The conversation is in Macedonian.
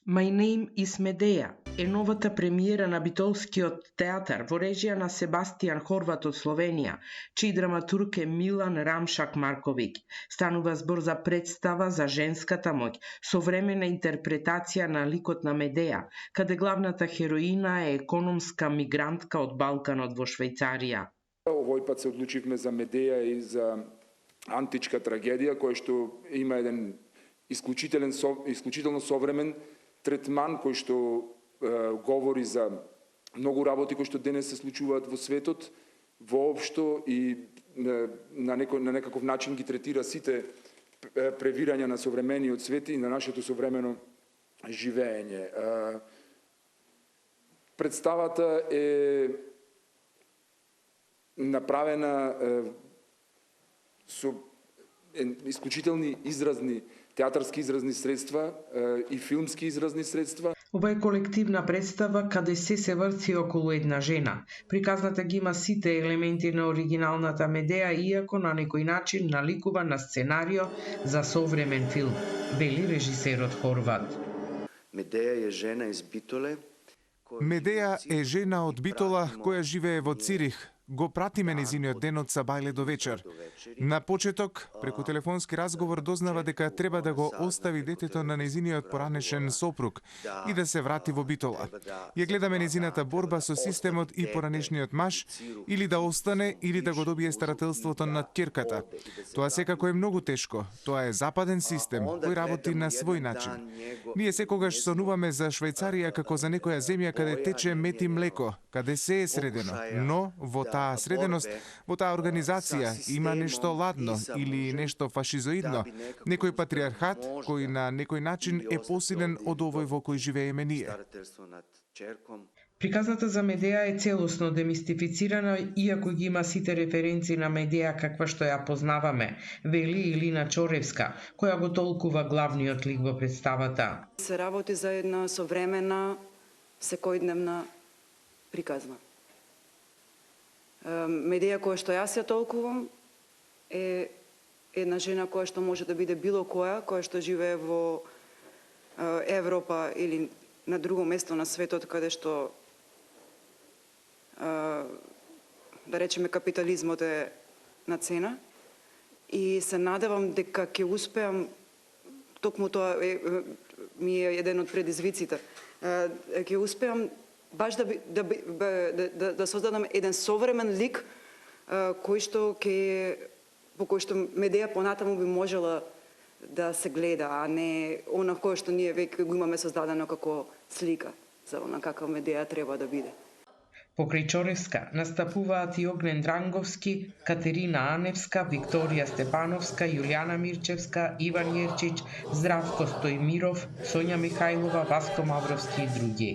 My Name is Medea е новата премиера на Битолскиот театар во режија на Себастијан Хорват од Словенија, чиј драматург е Милан Рамшак Марковиќ. Станува збор за представа за женската моќ, современа интерпретација на ликот на Медеја, каде главната хероина е економска мигрантка од Балканот во Швајцарија. Овој пат се одлучивме за Медеја и за античка трагедија, која што има еден исклучително современ третман кој што говори за многу работи кои што денес се случуваат во светот воопшто и на некаков начин ги третира сите превирања на современиот свет и на нашето современо живење. Представата е направена со исклучителни изразни театарски изразни средства и филмски изразни средства. Ова е колективна представа каде се врти околу една жена. Приказната ги има сите елементи на оригиналната Медеја, иако на некој начин наликува на сценарио за современ филм, вели режисерот Хорват. Медеја е жена из Битоле. Медеја е жена од Битола која живее во Цирих. Го пратиме незиниот ден од сабајле до вечер. На почеток, преку телефонски разговор дознава дека треба да го остави детето на незиниот поранешен сопруг и да се врати во Битола. Ја гледаме незината борба со системот и поранешниот маж, или да остане, или да го добие старателството над ќерката. Тоа секако е многу тешко. Тоа е западен систем, кој работи на свој начин. Ние секогаш сонуваме за Швајцарија како за некоја земја каде тече мед и млеко, каде се е средено, но во таа среденост, во таа организација има нешто ладно или нешто фашизоидно, некој патриархат кој на некој начин е посилен од овој во кој живееме ние. Приказната за Медеја е целосно демистифицирана, иако ги има сите референции на Медеја каква што ја познаваме, вели Илина Чоревска, која го толкува главниот лик во представата. Се работи за една современа, секојдневна приказна. Медеја која што јас ја толкувам е една жена која што може да биде било која што живее во Европа или на друго место на светот каде што да речеме капитализмот е на цена, и се надевам дека ќе успеам, токму тоа ми е еден од предизвиците, ќе успеам баш да создадам еден современ лик по кој што Медеја понатаму би можела да се гледа, а не она кој што ние веќе го имаме создадено како слика за она каква Медеја треба да биде. Покрај Чоревска настапуваат и Огнен Дранговски, Катерина Аневска, Викторија Степановска, Јулијана Мирчевска, Иван Јерчич, Здравко Стојмиров, Сонја Михајлова, Васко Мавровски и други.